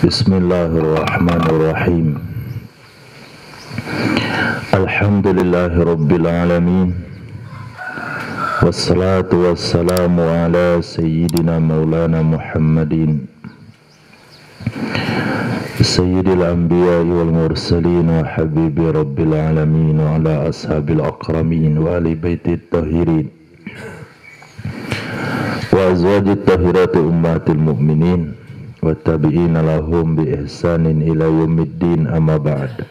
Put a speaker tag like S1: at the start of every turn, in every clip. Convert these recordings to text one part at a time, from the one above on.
S1: Bismillahirrahmanirrahim. Alhamdulillahirabbil alamin. Wassalatu wassalamu ala sayyidina maulana Muhammadin sayyidil anbiya'i wal mursalin wa habibi rabbil alamin wa ala ashabil akramin wa ali baitit tahirin wa azwajit tahirati ummatil mu'minin wa tabi'ina lahum bi ihsanin ila yaumiddin, amma ba'd.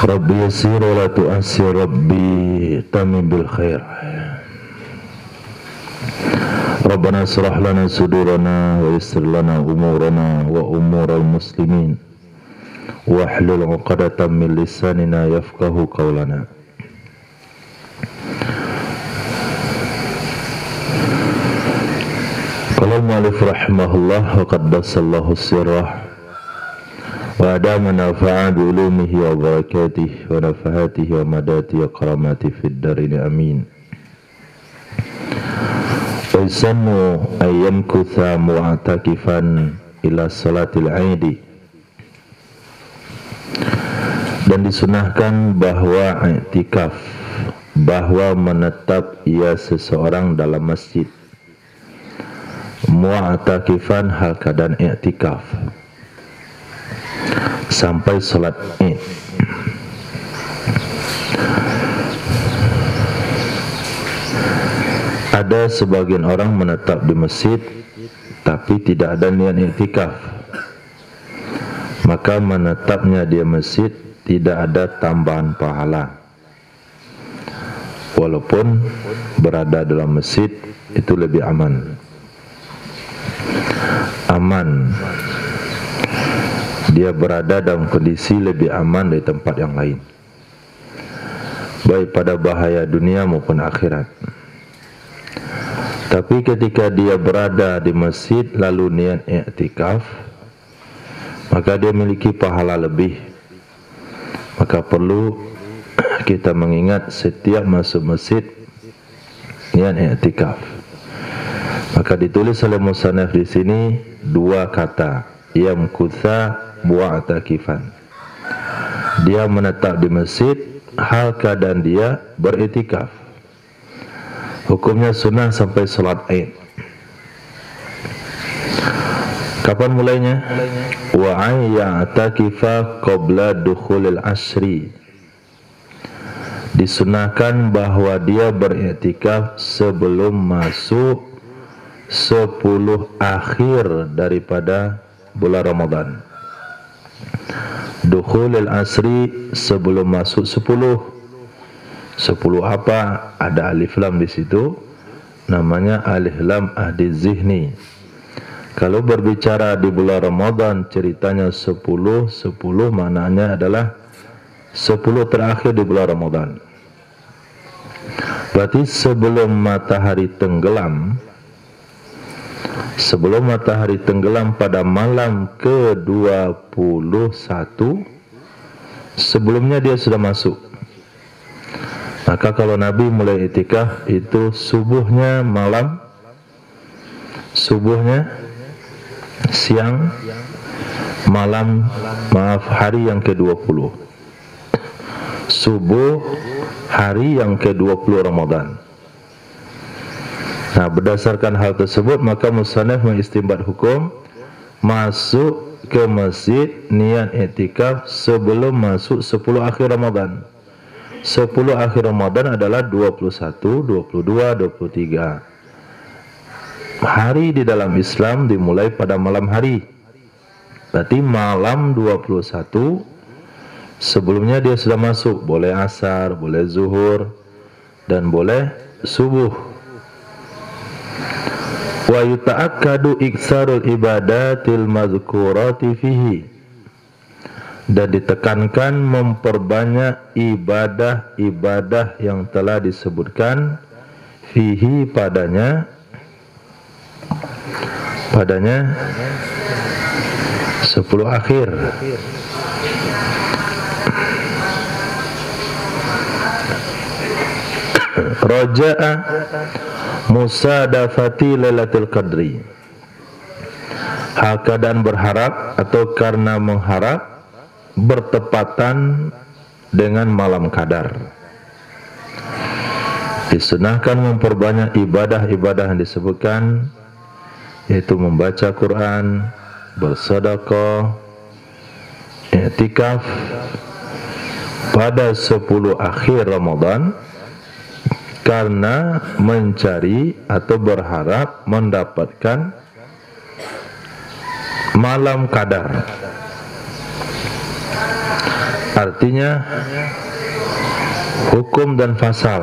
S1: Rabbi yassir wa la tu'assir, Rabbi tamim bil khair. Rabbana israh lana sudurana wa yassir lana umurana wa umural muslimin wa hlul 'uqdatam min lisanina yafqahu qawlana. Qala al-mu'allif rahimahullah wa qaddasallahu sirrah wa adama nafa'a bi ulumihi wa barakatihi wa nafahatihi wa madati wa karamati fid darin, amin. Wa yusannu ayyam kutha mu'atakifan ila salatil aidi, dan disunahkan bahwa i'tikaf, bahwa menetap ia seseorang dalam masjid, mu'atakifan hal keadaan i'tikaf sampai salat Id. Ada sebagian orang menetap di masjid tapi tidak ada niat i'tikaf, maka menetapnya di masjid tidak ada tambahan pahala, walaupun berada dalam masjid itu lebih aman. Dia berada dalam kondisi lebih aman dari tempat yang lain, baik pada bahaya dunia maupun akhirat. Tapi ketika dia berada di masjid lalu niat i'tikaf, maka dia memiliki pahala lebih. Maka perlu kita mengingat setiap masuk masjid niat i'tikaf. Maka ditulis oleh musannaf di sini dua kata, yamkutha mu'atakifan. Dia menetap di masjid hal keadaan dia beriktikaf. Hukumnya sunnah sampai salat Id. Kapan mulainya? Wa ayya'takifa qabla dukhulil asri. Disunahkan bahwa dia beriktikaf sebelum masuk 10 akhir daripada bulan Ramadan. Dukhulil asri, sebelum masuk 10. 10 apa? Ada alif lam di situ, namanya alif lam ahdi zihni. Kalau berbicara di bulan Ramadan ceritanya 10 maknanya adalah 10 terakhir di bulan Ramadan. Berarti sebelum matahari tenggelam, pada malam ke-21, sebelumnya dia sudah masuk. Maka kalau Nabi mulai i'tikaf itu subuhnya siang, malam, hari yang ke-20. Subuh hari yang ke-20 Ramadan. Nah, berdasarkan hal tersebut maka musannaf mengistinbat hukum masuk ke masjid niat i'tikaf sebelum masuk 10 akhir Ramadan. 10 akhir Ramadan adalah 21, 22, 23. Hari di dalam Islam dimulai pada malam hari. Berarti malam 21 sebelumnya dia sudah masuk, boleh asar, boleh zuhur, dan boleh subuh. Wa yuta'akkadu iksarul ibadatil mazkurati fihi, dan ditekankan memperbanyak ibadah-ibadah yang telah disebutkan fihi padanya 10 akhir. Raja'a musadafati lailatul qadri, hal keadaan berharap atau karena mengharap bertepatan dengan malam qadar. Disunahkan memperbanyak ibadah-ibadah yang disebutkan, yaitu membaca Quran, bersedekah, i'tikaf pada 10 akhir Ramadan, karena mencari atau berharap mendapatkan malam qadar. Artinya hukum dan fasal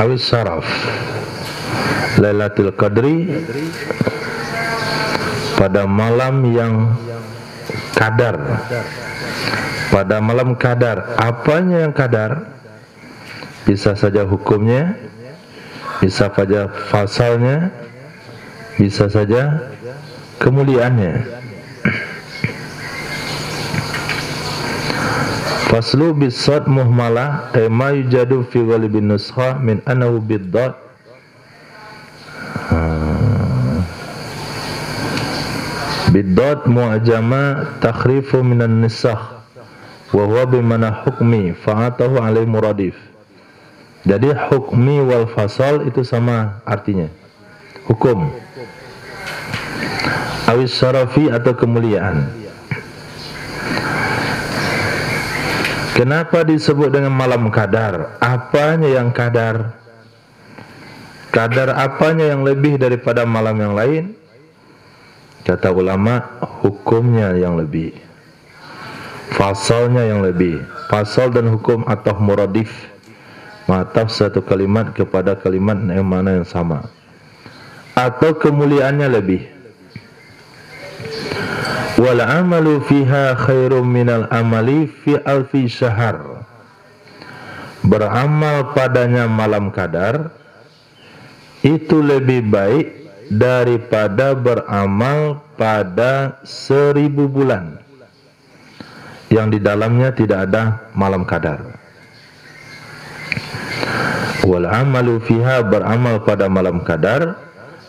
S1: awis syaraf Lailatul Qadri pada malam yang qadar. Pada malam qadar, apanya yang qadar? Bisa saja hukumnya, bisa saja fasalnya, bisa saja kemuliaannya. Faslu bisad muhmalah ma yujadu fi ghalibin nuskha min annahu biddad biddad mu'jama takhrifu minan nisakh wa huwa bimana hukmi fa'atahu alai muradif. Jadi hukmi wal fasal itu sama artinya, hukum, awis syarafi atau kemuliaan. Kenapa disebut dengan malam qadar? Apanya yang qadar? Qadar apanya yang lebih daripada malam yang lain? Kata ulama, hukumnya yang lebih, fasalnya yang lebih. Fasal dan hukum atau muradif, mataf satu kalimat kepada kalimat yang mana yang sama, atau kemuliaannya lebih. Wal amalu fiha khairum minal amali fi alfi syahr. Beramal padanya malam qadar itu lebih baik daripada beramal pada 1000 bulan yang di dalamnya tidak ada malam qadar. Wal amalu fiha, beramal pada malam qadar,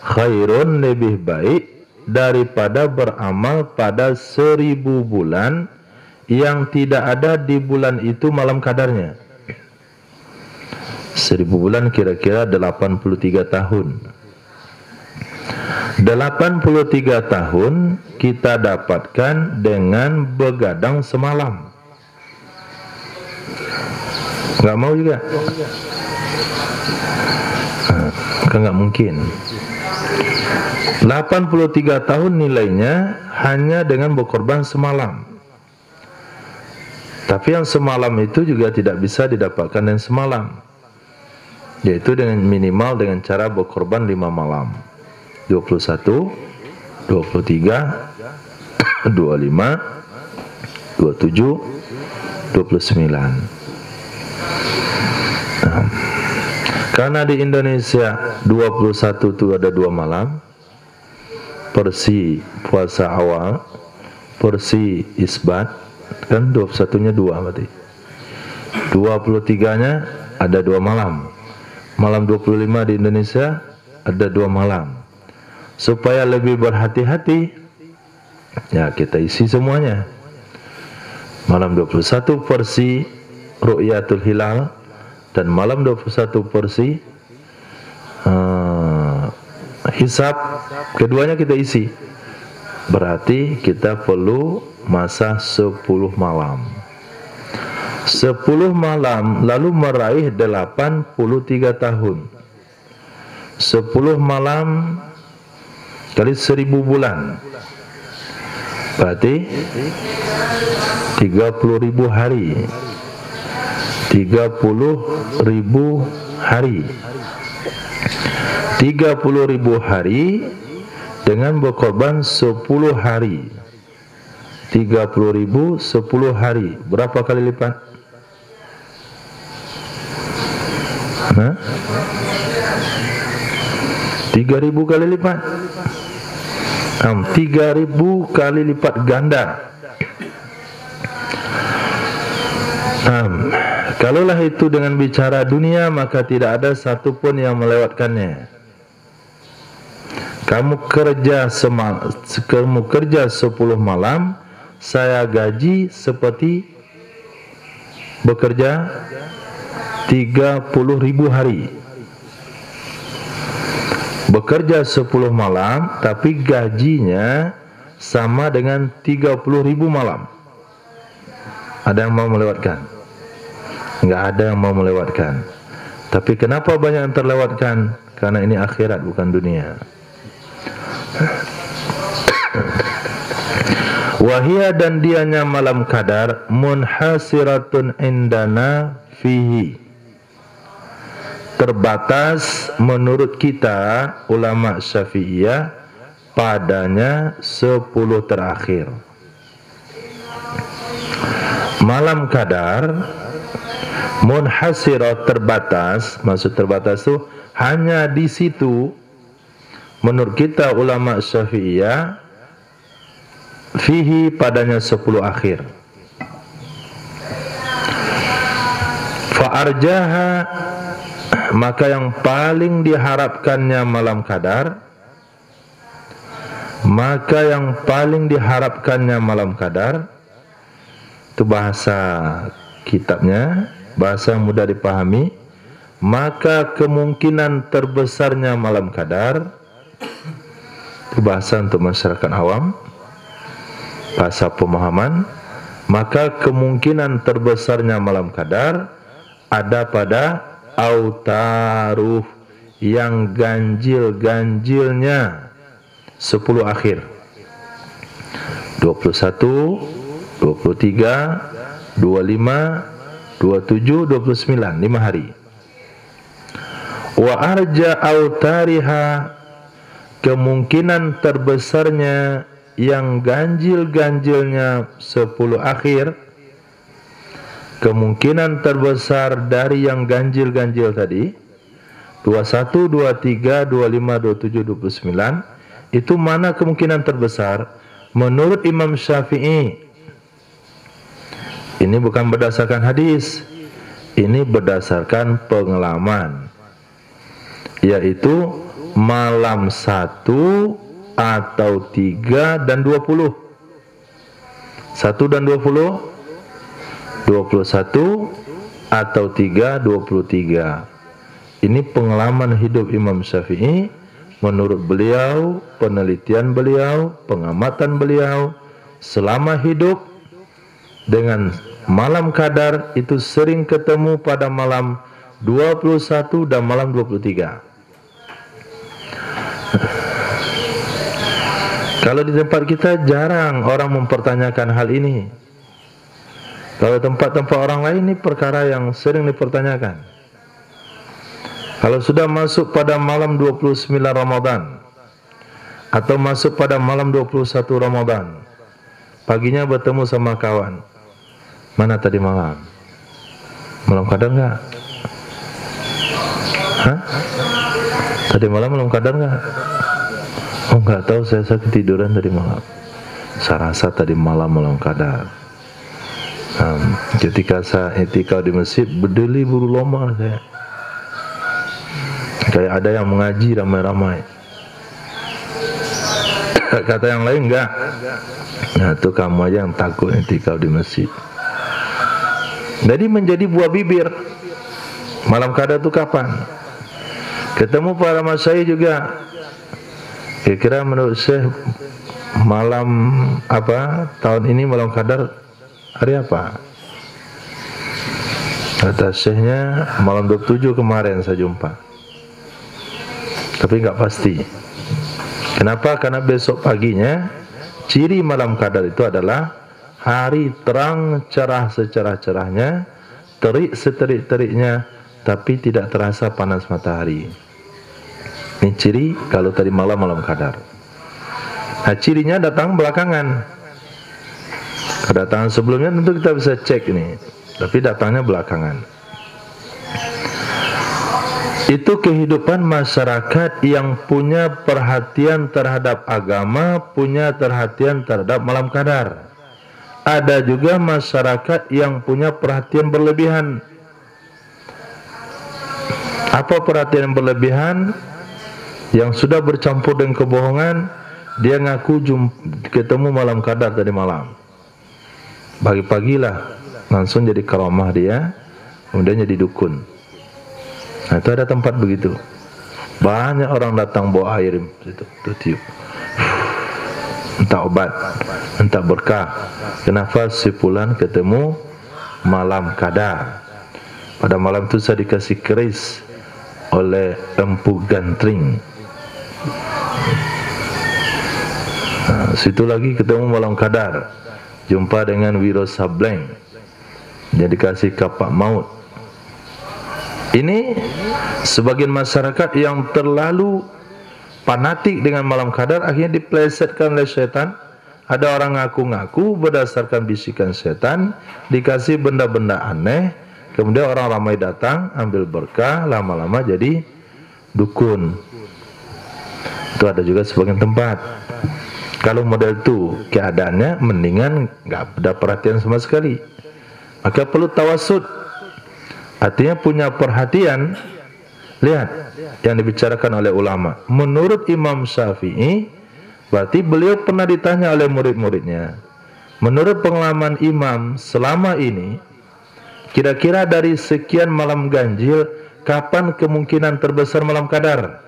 S1: khairun, lebih baik daripada beramal pada 1000 bulan yang tidak ada di bulan itu malam qadarnya. 1000 bulan kira-kira 83 tahun. 83 tahun kita dapatkan dengan begadang semalam. Nggak mau juga? Kan nggak mungkin. 83 tahun nilainya hanya dengan berkorban semalam. Tapi yang semalam itu juga tidak bisa didapatkan dengan semalam, yaitu dengan minimal dengan cara berkorban 5 malam. 21, 23, 25, 27, 29. Karena di Indonesia 21 itu ada 2 malam, Persi puasa awal, Persi isbat, kan 21-nya 2 berarti. 23-nya ada 2 malam. Malam 25 di Indonesia ada 2 malam. Supaya lebih berhati-hati, ya kita isi semuanya. Malam 21 Persi Ru'yatul Hilal, dan malam 21 Persi hisab, keduanya kita isi. Berarti kita perlu masa 10 malam. 10 malam lalu meraih 83 tahun. 10 malam kali 1000 bulan, berarti 30.000 hari. 30.000 hari. 30.000 hari dengan berkorban 10 hari. 30.000 10 hari. Berapa kali lipat? Hah? 3.000 kali lipat. 3.000 kali lipat ganda. Kalaulah itu dengan bicara dunia, maka tidak ada satupun yang melewatkannya. kamu kerja 10 malam, saya gaji seperti bekerja 30.000 hari. Bekerja 10 malam tapi gajinya sama dengan 30.000 malam. Ada yang mau melewatkan? Enggak ada yang mau melewatkan. Tapi kenapa banyak yang terlewatkan? Karena ini akhirat bukan dunia. Wahia, dan dianya malam qadar munhasiratun indana fihi, terbatas menurut kita ulama Syafi'iyah padanya 10 terakhir. Malam qadar munhasirat, terbatas, maksud terbatas itu hanya di situ menurut kita ulama Syafi'iyah, fihi padanya 10 akhir. Fa'arjaha, maka yang paling diharapkannya malam qadar, itu bahasa kitabnya, bahasa yang mudah dipahami. Maka kemungkinan terbesarnya malam qadar, itu bahasa untuk masyarakat awam, bahasa pemahaman. Maka kemungkinan terbesarnya malam qadar ada pada autaruh, yang ganjil-ganjilnya 10 akhir, 21, 23, 25, 27, 29, 5 hari. Wa arja autariha, kemungkinan terbesarnya yang ganjil-ganjilnya 10 akhir, kemungkinan terbesar dari yang ganjil-ganjil tadi 21, 23, 25, 27, 29, itu mana kemungkinan terbesar? Menurut Imam Syafi'i, ini bukan berdasarkan hadis, ini berdasarkan pengalaman, yaitu malam 1 atau 3 dan 20. 1 dan 20, 21 atau 3, 23. Ini pengalaman hidup Imam Syafi'i. Menurut beliau, penelitian beliau, pengamatan beliau, selama hidup dengan malam qadar itu sering ketemu pada malam 21 dan malam 23. Kalau di tempat kita jarang orang mempertanyakan hal ini. Kalau tempat-tempat orang lain ini perkara yang sering dipertanyakan. Kalau sudah masuk pada malam 29 Ramadan atau masuk pada malam 21 Ramadan, paginya bertemu sama kawan, mana tadi malam? Malam qadar enggak? Hah? Tadi malam qadar enggak? Oh, enggak tahu, saya ketiduran tadi malam. Saya rasa tadi malam qadar. Ketika saya etikaf di masjid, berdeli buru lomba saya. Kayak ada yang mengaji ramai-ramai. Kata yang lain enggak. Nah, itu kamu aja yang takut etikaf di masjid. Jadi menjadi buah bibir. Malam qadar itu kapan? Ketemu para masyayikh juga. Kira-kira menurut Syekh malam apa tahun ini malam qadar hari apa? Kata Syekhnya malam 27 kemarin saya jumpa. Tapi enggak pasti. Kenapa? Karena besok paginya ciri malam qadar itu adalah hari terang cerah secerah-cerahnya, terik seterik-teriknya, tapi tidak terasa panas matahari. Ini ciri kalau tadi malam qadar. Nah, cirinya datang belakangan. Kedatangan sebelumnya tentu kita bisa cek ini, tapi datangnya belakangan. Itu kehidupan masyarakat yang punya perhatian terhadap agama, punya perhatian terhadap malam qadar. Ada juga masyarakat yang punya perhatian berlebihan. Apa perhatian berlebihan? Yang sudah bercampur dengan kebohongan, dia ngaku ketemu malam qadar tadi malam. Pagi-pagilah langsung jadi karamah dia, kemudian jadi dukun. Nah, itu ada tempat begitu. Banyak orang datang bawa air situ, tuh tiup. Entah obat, entah berkah. Kenapa? Si fulan ketemu malam qadar. Pada malam itu saya dikasih keris oleh Empu Gantring. Nah, situ lagi ketemu malam qadar, jumpa dengan Wiro Sableng, dia dikasih kapak maut. Ini sebagian masyarakat yang terlalu fanatik dengan malam qadar, akhirnya diplesetkan oleh setan. Ada orang ngaku-ngaku berdasarkan bisikan setan, dikasih benda-benda aneh, kemudian orang ramai datang ambil berkah, lama-lama jadi dukun. Itu ada juga sebagian tempat. Kalau model itu keadaannya, mendingan nggak ada perhatian sama sekali. Maka perlu tawasud, artinya punya perhatian. Lihat yang dibicarakan oleh ulama. Menurut Imam Syafi'i, berarti beliau pernah ditanya oleh murid-muridnya, menurut pengalaman imam selama ini, kira-kira dari sekian malam ganjil, kapan kemungkinan terbesar malam qadar?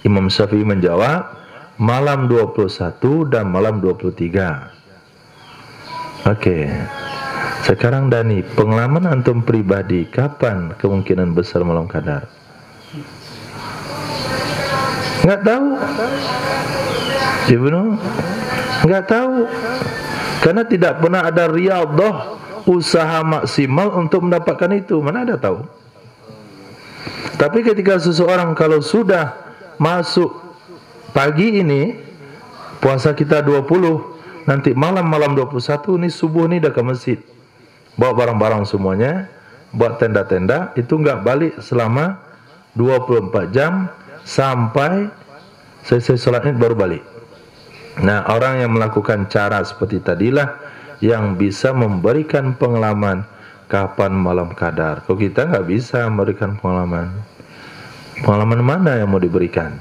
S1: Imam Syafi'i menjawab, malam 21 dan malam 23. Oke. Sekarang Dani, pengalaman antum pribadi, kapan kemungkinan besar malam qadar? Nggak tahu. Ibnu nggak tahu. Karena tidak pernah ada riyadhah, usaha maksimal untuk mendapatkan itu. Mana ada tahu? Tapi ketika seseorang kalau sudah masuk pagi ini, puasa kita 20, nanti malam 21 ini subuh ini dah ke masjid, bawa barang-barang semuanya, buat tenda-tenda, itu nggak balik selama 24 jam sampai selesai sholat id baru balik. Nah, orang yang melakukan cara seperti tadilah yang bisa memberikan pengalaman kapan malam qadar. Kalau kita nggak bisa memberikan pengalaman, pengalaman mana yang mau diberikan?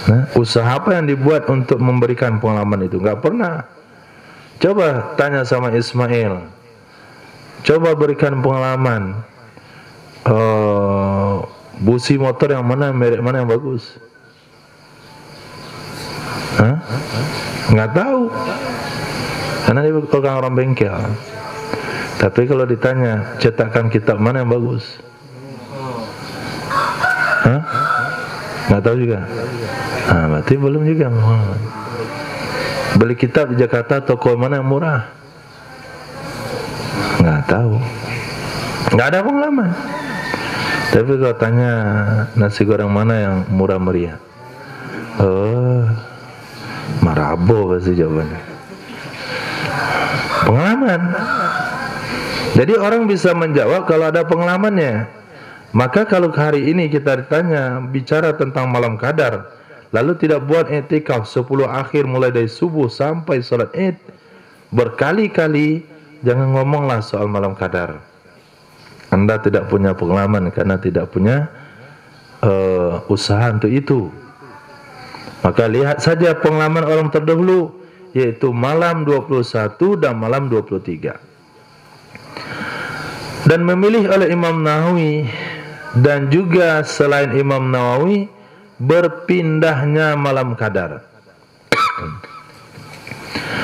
S1: Nah, usaha apa yang dibuat untuk memberikan pengalaman itu? Nggak pernah. Coba tanya sama Ismail, coba berikan pengalaman busi motor yang mana, merek mana yang bagus? Hah? Nggak tahu, karena dia bukan orang bengkel. Tapi kalau ditanya cetakan kitab mana yang bagus, hah? Nggak tahu juga. Nah, berarti belum juga. Beli kitab di Jakarta, toko mana yang murah? Nggak tahu. Nggak ada pengalaman. Tapi kalau tanya nasi goreng mana yang murah meriah, oh, Marabo pasti jawabannya. Pengalaman. Jadi orang bisa menjawab kalau ada pengalamannya. Maka kalau hari ini kita ditanya bicara tentang malam qadar, lalu tidak buat i'tikaf 10 akhir mulai dari subuh sampai sholat id berkali-kali, jangan ngomonglah soal malam qadar. Anda tidak punya pengalaman karena tidak punya usaha untuk itu. Maka lihat saja pengalaman orang terdahulu, yaitu malam 21 dan malam 23. Dan memilih oleh Imam Nawawi dan juga selain Imam Nawawi berpindahnya malam qadar.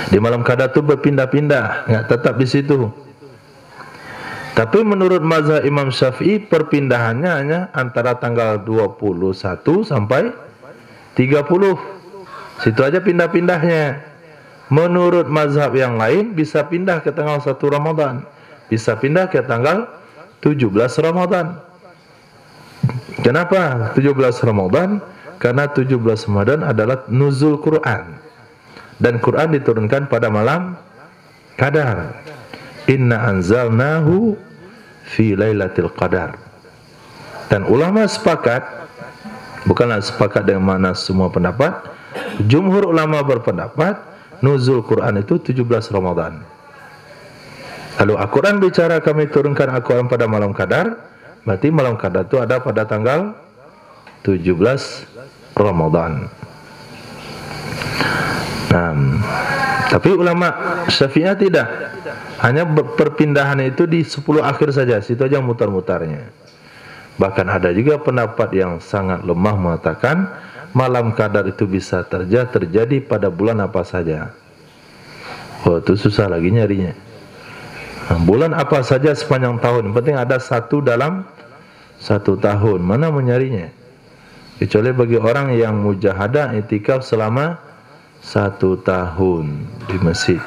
S1: Di malam qadar itu berpindah-pindah, nggak tetap di situ. Tapi menurut mazhab Imam Syafi'i perpindahannya hanya antara tanggal 21 sampai 30. Situ aja pindah-pindahnya. Menurut mazhab yang lain bisa pindah ke tanggal 1 Ramadan, bisa pindah ke tanggal 17 Ramadan. Kenapa 17 Ramadan? Karena 17 Ramadan adalah nuzul Quran, dan Quran diturunkan pada malam qadar. Inna anzalnahu fi lailatul qadar. Dan ulama sepakat, bukanlah sepakat dengan mana semua pendapat, jumhur ulama berpendapat nuzul Quran itu 17 Ramadan. Lalu Al-Quran bicara kami turunkan Al-Quran pada malam qadar, berarti malam qadar itu ada pada tanggal 17 Ramadan. Tapi ulama Syafi'iyah tidak. Hanya perpindahan itu di 10 akhir saja, situ aja mutar-mutarnya. Bahkan ada juga pendapat yang sangat lemah mengatakan malam qadar itu bisa terjadi pada bulan apa saja. Oh, itu susah lagi nyarinya. Bulan apa saja sepanjang tahun, yang penting ada satu dalam 1 tahun. Mana menyarinya? Kecuali bagi orang yang mujahadah i'tikaf selama 1 tahun di masjid,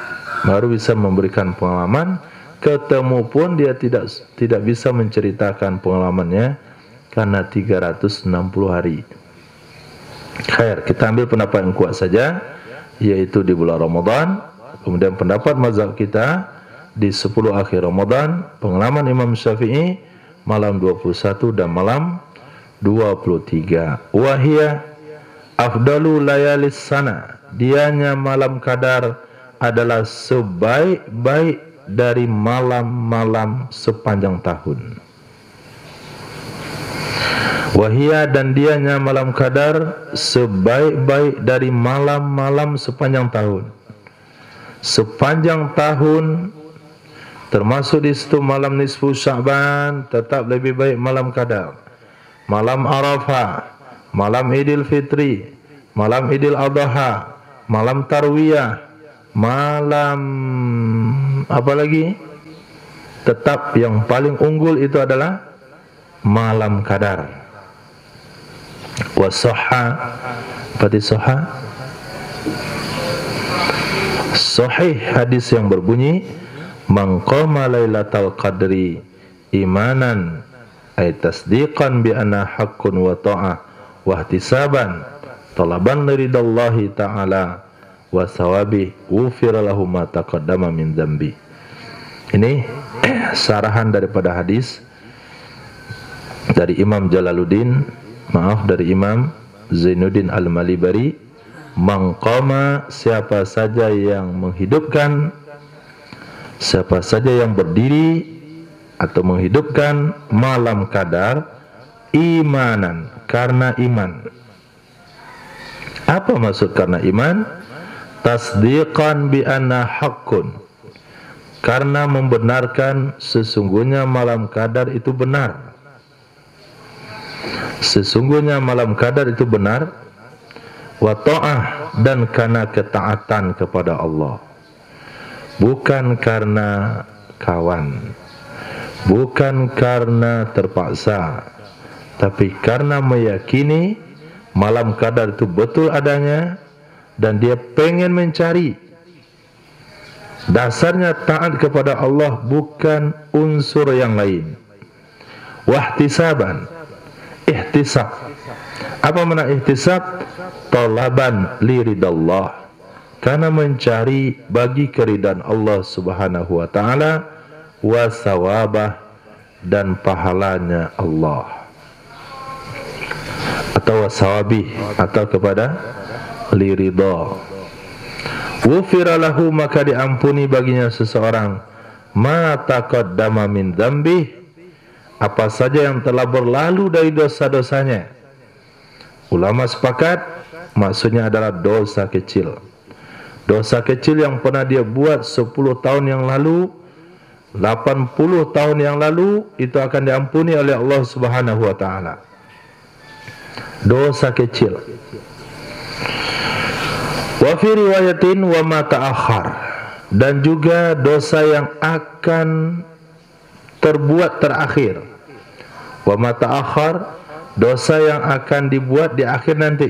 S1: baru bisa memberikan pengalaman. Ketemu pun dia tidak bisa menceritakan pengalamannya karena 360 hari. Khair, kita ambil pendapat yang kuat saja, yaitu di bulan Ramadan. Kemudian pendapat mazhab kita di 10 akhir Ramadan. Pengalaman Imam Syafi'i malam 21 dan malam 23. Wahia afdalu layalis sana, dianya malam qadar adalah sebaik-baik dari malam-malam sepanjang tahun. Wahia, dan dianya malam qadar sebaik-baik dari malam-malam sepanjang tahun. Sepanjang tahun termasuk di situ malam nisfu Sya'ban, tetap lebih baik malam qadar. Malam Arafah, malam Idul Fitri, malam Idul Adha, malam Tarwiyah, malam apa lagi? Tetap yang paling unggul itu adalah malam qadar. Wasahha, berarti sahha, sahih hadis yang berbunyi man qama lailatal qadri imanan ay tasdiqan bi anna haqqun wa ta'ah wa ihtisaban talaban ridallahi ta'ala wa sawabi ghufira lahu ma taqaddama min dzambi. Ini sarahan daripada hadis dari Imam Jalaluddin, dari Imam Zainuddin Al-Malibari. Mangqama, siapa saja yang menghidupkan, siapa saja yang berdiri atau menghidupkan malam qadar imanan, karena iman. Apa maksud karena iman? Tasdiqan bi anna haqqun, karena membenarkan sesungguhnya malam qadar itu benar. Sesungguhnya malam qadar itu benar. Wa ta'ah, dan karena ketaatan kepada Allah, bukan karena kawan, bukan karena terpaksa, tapi karena meyakini malam qadar itu betul adanya dan dia pengen mencari. Dasarnya taat kepada Allah, bukan unsur yang lain. Wahtisaban, ihtisab. Apa makna ihtisab? Talaban liridallah, karena mencari bagi keridaan Allah Subhanahu wa taala, wa sawabah, dan pahalanya Allah, atau wasawabi, atau kepada liridha. Ghufira lahu, maka diampuni baginya seseorang, ma taqaddama min dzambi, apa saja yang telah berlalu dari dosa-dosanya. Ulama sepakat maksudnya adalah dosa kecil. Dosa kecil yang pernah dia buat 10 tahun yang lalu, 80 tahun yang lalu, itu akan diampuni oleh Allah Subhanahu wa taala. Dosa kecil. Wa fi riwayatin wa ma ta'akhkhar, dan juga dosa yang akan terbuat terakhir. Wa ma ta'akhkhar, dosa yang akan dibuat di akhir nanti.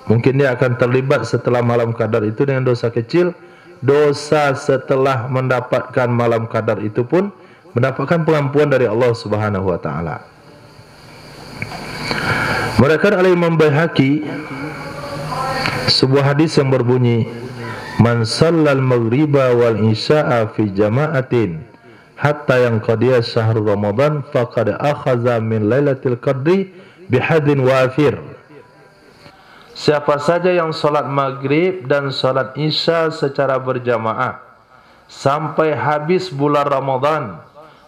S1: Mungkin dia akan terlibat setelah malam qadar itu dengan dosa kecil. Dosa setelah mendapatkan malam qadar itu pun mendapatkan pengampuan dari Allah Subhanahu wa taala. Meriwayatkan oleh Imam Baihaqi sebuah hadis yang berbunyi, man shallal maghriba wal isya'a fi jama'atin hatta yanqadiya syahrul ramadan faqad akhadha min lailatul qadri bihadin wafir. Siapa saja yang sholat maghrib dan sholat isya secara berjamaah sampai habis bulan Ramadan,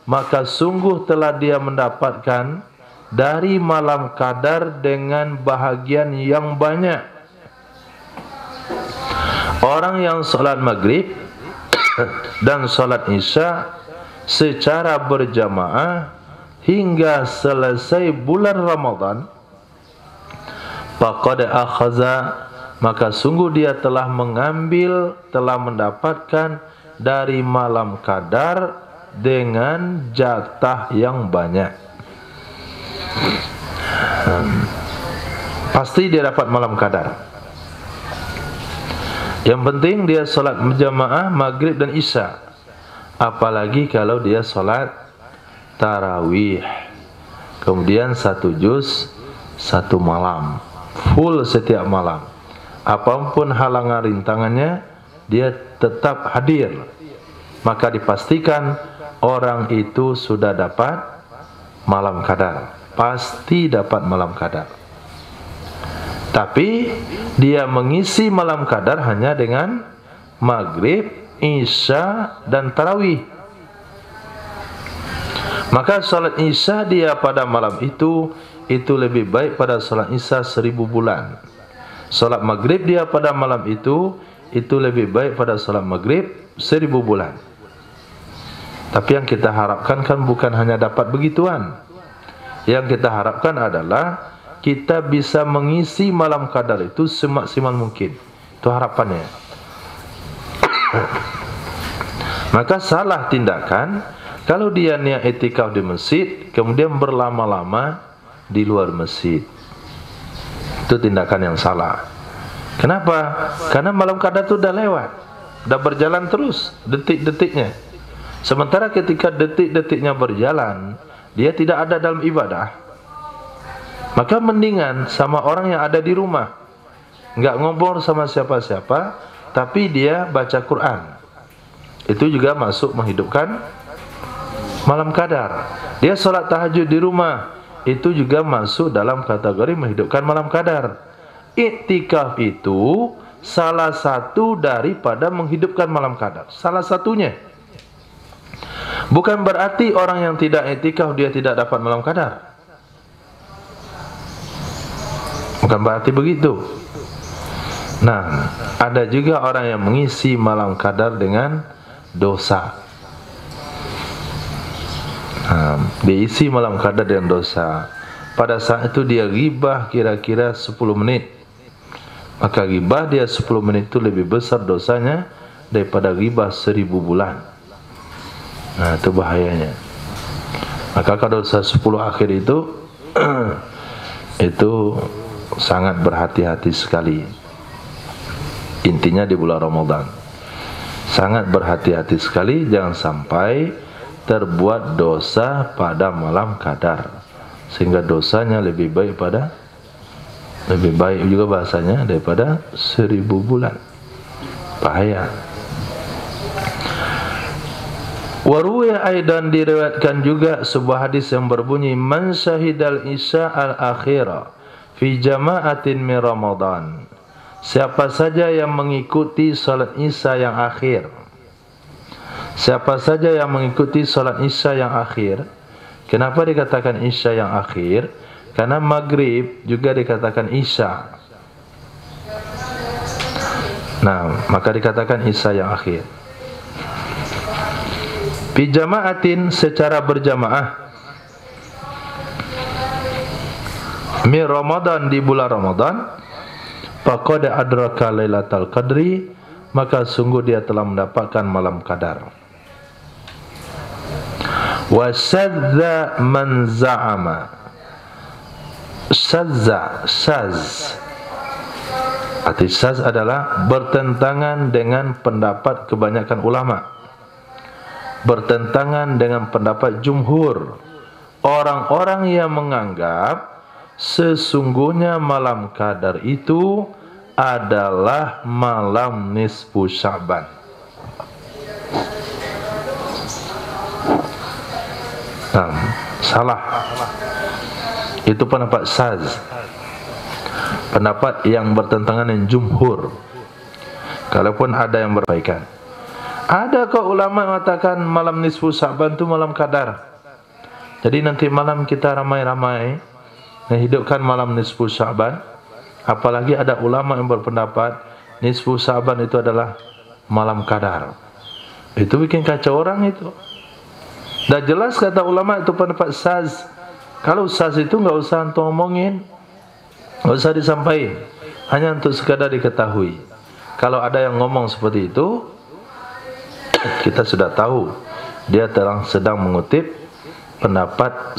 S1: maka sungguh telah dia mendapatkan dari malam qadar dengan bahagian yang banyak. Orang yang sholat maghrib dan sholat isya secara berjamaah hingga selesai bulan Ramadan, faqad akhadha, maka sungguh dia telah mengambil, telah mendapatkan dari malam qadar dengan jatah yang banyak. Pasti dia dapat malam qadar. Yang penting dia solat berjamaah maghrib dan isya. Apalagi kalau dia solat tarawih, kemudian 1 juz 1 malam, full setiap malam. Apapun halangan rintangannya, dia tetap hadir. Maka dipastikan orang itu sudah dapat malam qadar. Pasti dapat malam qadar. Tapi dia mengisi malam qadar hanya dengan maghrib, isya dan tarawih. Maka salat isya dia pada malam itu lebih baik pada salat isya 1000 bulan. Salat maghrib dia pada malam itu lebih baik pada salat maghrib 1000 bulan. Tapi yang kita harapkan kan bukan hanya dapat begituan. Yang kita harapkan adalah kita bisa mengisi malam qadar itu semaksimal mungkin. Itu harapannya. Maka salah tindakan kalau dia niat i'tikaf di masjid kemudian berlama-lama di luar masjid. Itu tindakan yang salah. Kenapa? Karena malam qadar itu udah lewat, udah berjalan terus detik-detiknya. Sementara ketika detik-detiknya berjalan, dia tidak ada dalam ibadah. Maka mendingan sama orang yang ada di rumah, nggak ngobrol sama siapa-siapa, tapi dia baca Quran. Itu juga masuk menghidupkan malam qadar. Dia sholat tahajud di rumah, itu juga masuk dalam kategori menghidupkan malam qadar. Iktikaf itu salah satu daripada menghidupkan malam qadar, salah satunya. Bukan berarti orang yang tidak iktikaf dia tidak dapat malam qadar. Bukan berarti begitu. Nah, ada juga orang yang mengisi malam qadar dengan dosa. Diisi malam qadar dengan dosa. Pada saat itu dia ghibah kira-kira 10 menit. Maka ghibah dia 10 menit itu lebih besar dosanya daripada ghibah 1000 bulan. Nah, itu bahayanya. Maka kalau dosa 10 akhir itu itu sangat berhati-hati sekali. Intinya di bulan Ramadan sangat berhati-hati sekali, jangan sampai terbuat dosa pada malam qadar sehingga dosanya lebih baik juga bahasanya daripada 1000 bulan. Bahaya. Waruya aidan, diriwayatkan juga sebuah hadis yang berbunyi man syahidal isya al-akhirah fi jama'atin min Ramadan. Siapa saja yang mengikuti salat isya yang akhir. Siapa saja yang mengikuti salat isya yang akhir. Kenapa dikatakan isya yang akhir? Karena maghrib juga dikatakan isya. Nah, maka dikatakan isya yang akhir. Fi jama'atin, secara berjamaah, min Ramadan, di bulan Ramadan, faqad adraka lailatul qadri, maka sungguh dia telah mendapatkan malam qadar. Wa sadza man za'ama, sadza, saz, arti saz adalah bertentangan dengan pendapat kebanyakan ulama, bertentangan dengan pendapat jumhur, orang-orang yang menganggap sesungguhnya malam qadar itu adalah malam nisfu Sya'ban. Salah. Itu pendapat saz, pendapat yang bertentangan dengan jumhur. Kalaupun ada yang berbaikan, ada kok ulama mengatakan malam nisfu Sya'ban itu malam qadar. Jadi nanti malam kita ramai-ramai menghidupkan malam nisfu Sya'ban. Apalagi ada ulama yang berpendapat nisfu Sya'ban itu adalah malam qadar. Itu bikin kacau orang itu. Dah jelas kata ulama itu pendapat saz. Kalau saz itu nggak usah antum omongin, nggak usah disampaikan, hanya untuk sekadar diketahui. Kalau ada yang ngomong seperti itu, kita sudah tahu dia sedang mengutip pendapat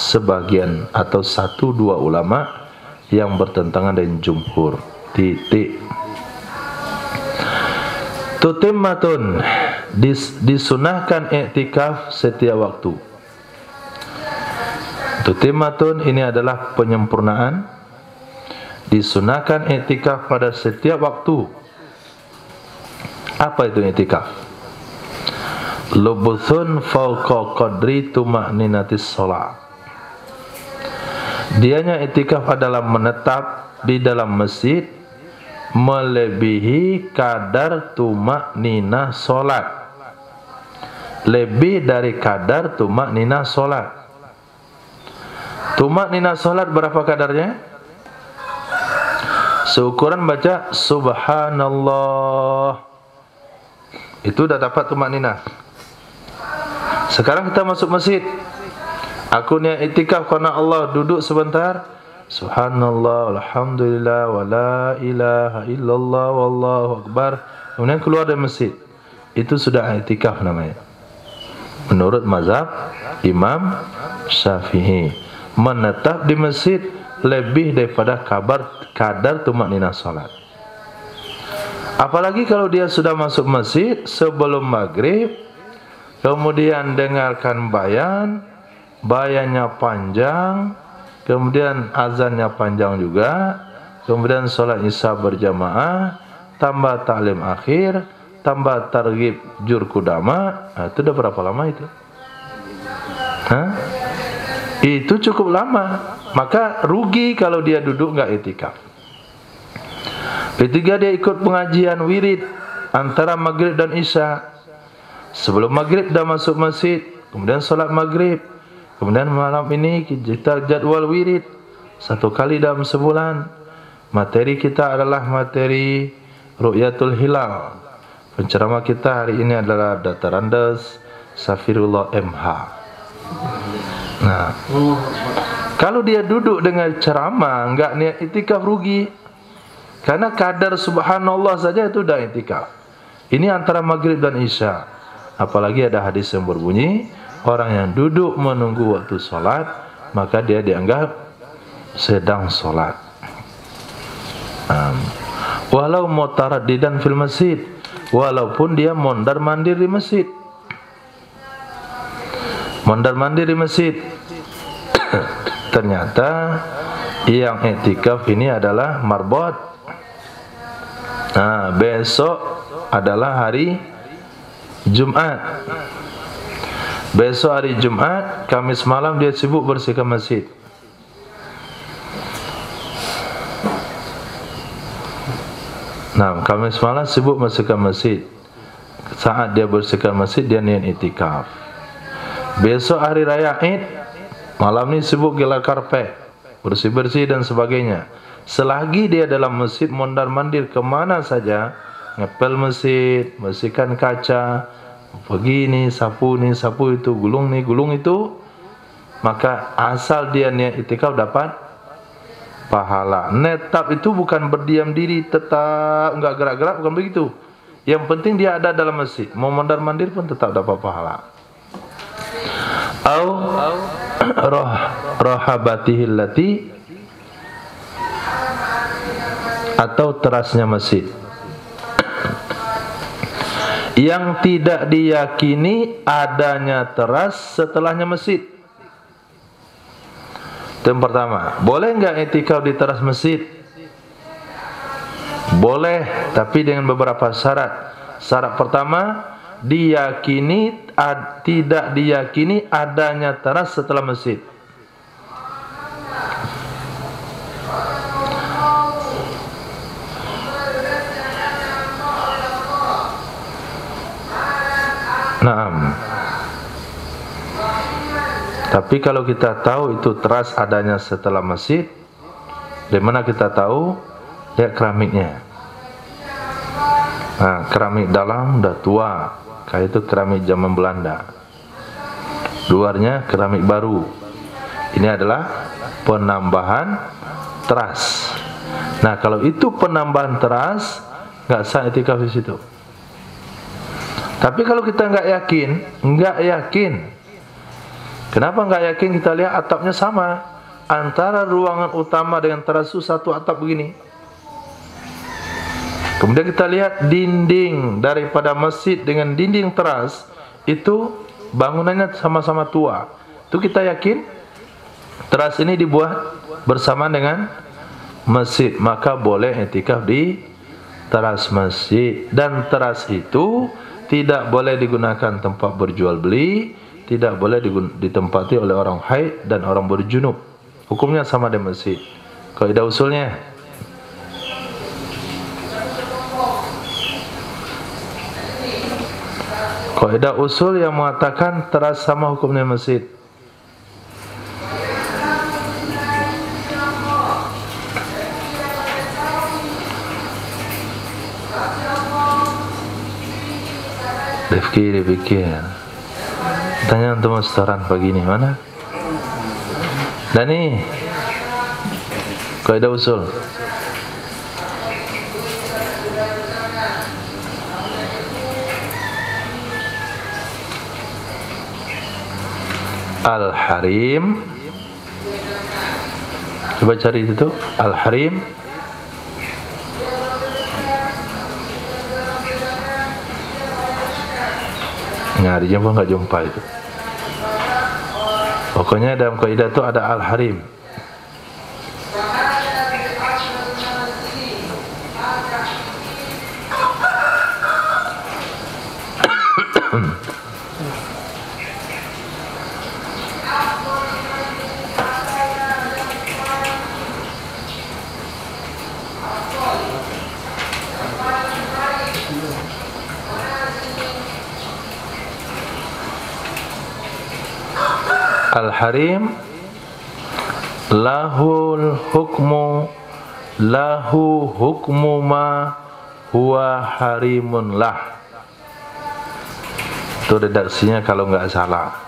S1: sebagian atau 1-2 ulama yang bertentangan dengan jumhur. Titik. Tutimmatun, disunahkan i'tikaf setiap waktu. Tutimmatun ini adalah penyempurnaan. Disunahkan i'tikaf pada setiap waktu. Apa itu i'tikaf? Lubuthun fawqa qadri tuma'ninatis shalah. Dianya i'tikaf adalah menetap di dalam masjid melebihi kadar tuma'ninah solat, lebih dari kadar tuma'ninah solat. Tuma'ninah solat berapa kadarnya? Seukuran baca subhanallah, itu dah dapat tuma'ninah. Sekarang kita masuk masjid, aku niat i'tikaf karena Allah, duduk sebentar, subhanallah, alhamdulillah, wa la ilaha illallah, wallahu akbar. Kemudian keluar dari masjid. Itu sudah i'tikaf namanya. Menurut mazhab Imam Syafi'i, menetap di masjid lebih daripada kadar tumakninah salat. Apalagi kalau dia sudah masuk masjid sebelum maghrib, kemudian dengarkan bayannya panjang, kemudian azannya panjang juga, kemudian sholat isya berjamaah, tambah taklim akhir, tambah targhib jur kudama. Itu udah berapa lama itu? Itu cukup lama. Maka rugi kalau dia duduk nggak i'tikaf. Ketiga, dia ikut pengajian wirid antara maghrib dan isya. Sebelum maghrib dah masuk masjid, kemudian sholat maghrib. Kemudian malam ini kita jadwal wirid 1 kali dalam sebulan. Materi kita adalah materi Ru'yatul Hilal. Penceramah kita hari ini adalah Dr. Andes Safirullah MH. Nah, kalau dia duduk dengan ceramah enggak niat i'tikaf, rugi. Karena kadar subhanallah saja itu dah i'tikaf. Ini antara maghrib dan isya. Apalagi ada hadis yang berbunyi, orang yang duduk menunggu waktu sholat, maka dia dianggap sedang sholat. Walau mutaraddidan fil masjid, walaupun dia mondar-mandir di masjid. Mondar-mandir di masjid. Ternyata yang i'tikaf ini adalah marbot. Nah, besok adalah hari Jumat. Besok hari Jumat, Kamis malam dia sibuk bersihkan masjid. Nah, Kamis malam sibuk bersihkan masjid. Saat dia bersihkan masjid, dia niat i'tikaf. Besok hari raya Id, malam ni sibuk gelar karpet, bersih-bersih dan sebagainya. Selagi dia dalam masjid mondar-mandir kemana saja, ngepel masjid, bersihkan kaca, pergi ni, sapu itu, gulung ni, gulung itu, maka asal dia niat i'tikaf dapat pahala. Netap itu bukan berdiam diri, tetap enggak gerak-gerak, bukan begitu. Yang penting dia ada dalam masjid, mau mondar-mandir pun tetap dapat pahala. Au rahabatihi allati, atau terasnya masjid yang tidak diyakini adanya teras setelahnya masjid. Itu yang pertama. Boleh enggak i'tikaf di teras masjid? Boleh, tapi dengan beberapa syarat. Syarat pertama, tidak diyakini adanya teras setelah masjid. Naam. Tapi kalau kita tahu itu teras adanya setelah masjid, dari mana kita tahu? Lihat keramiknya. Nah, keramik dalam udah tua, kayak itu keramik zaman Belanda. Luarnya keramik baru. Ini adalah penambahan teras. Nah, kalau itu penambahan teras, nggak sah i'tikaf di situ. Tapi kalau kita nggak yakin. Kenapa nggak yakin? Kita lihat atapnya sama. Antara ruangan utama dengan teras itu satu atap begini. Kemudian kita lihat dinding daripada masjid dengan dinding teras itu bangunannya sama-sama tua. Itu kita yakin teras ini dibuat bersama dengan masjid, maka boleh i'tikaf di teras masjid. Dan teras itu tidak boleh digunakan tempat berjual beli, tidak boleh ditempati oleh orang haid dan orang berjunub. Hukumnya sama dengan masjid. Kaidah usulnya, kaidah usul yang mengatakan teras sama hukumnya masjid. Dipikir. Tanya untuk setoran pagi ini mana? Dani, kaidah usul. Al-Harim. Coba cari itu Al-Harim. Nyarinya pun nggak jumpa itu. Pokoknya dalam kaidah itu ada Al-Harim. Al-Harim lahu hukmu ma huwa harimun lah. Itu redaksinya kalau nggak salah.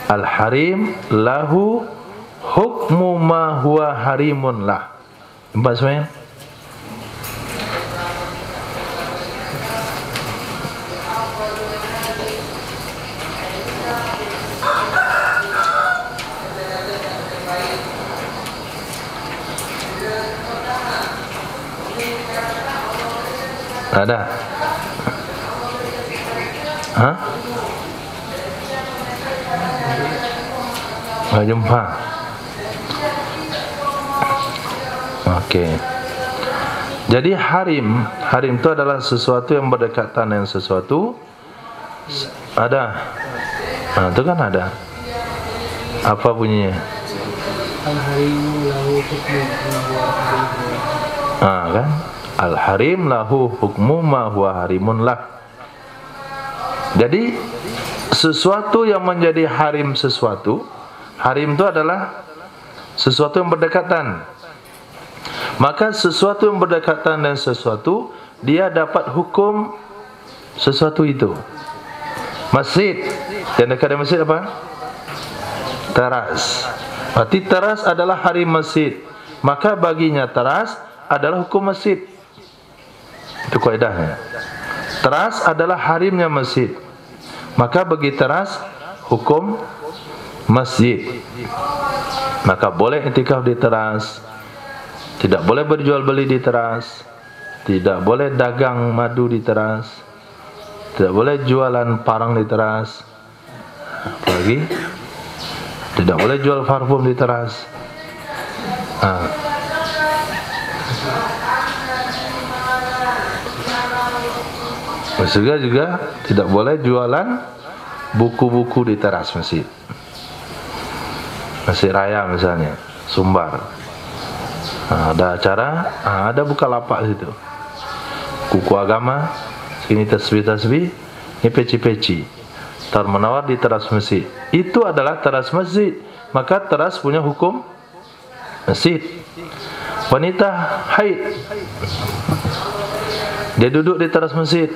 S1: Al-Harim lahu hukmu ma huwa harimun lah. Empat semuanya. Ada? Hah? Nggak jumpa. Oke. Jadi harim itu adalah sesuatu yang berdekatan dengan sesuatu. Ada. Nah, itu kan ada. Apa bunyinya?
S2: Al-Harimu lahu hukmu
S1: kan? Al-Harim lahu hukmu ma huwa harimun lah. Jadi sesuatu yang menjadi harim sesuatu, harim itu adalah sesuatu yang berdekatan. Maka sesuatu yang berdekatan dan sesuatu, dia dapat hukum sesuatu itu. Masjid, yang dekat dengan masjid apa? Teras. Berarti teras adalah harim masjid. Maka baginya teras adalah hukum masjid. Itu kaidahnya. Teras adalah harimnya masjid. Maka bagi teras hukum masjid. Maka boleh i'tikaf di teras. Tidak boleh berjual beli di teras. Tidak boleh dagang madu di teras. Tidak boleh jualan parang di teras. Apalagi tidak boleh jual parfum di teras. Juga tidak boleh jualan buku-buku di teras masjid. Masjid Raya misalnya, Sumbar. Ada acara, ada bukalapak situ. Kuku agama, sini tasbih, ini peci-peci. tawar-menawar di teras masjid. Itu adalah teras masjid, maka teras punya hukum masjid. Wanita haid, dia duduk di teras masjid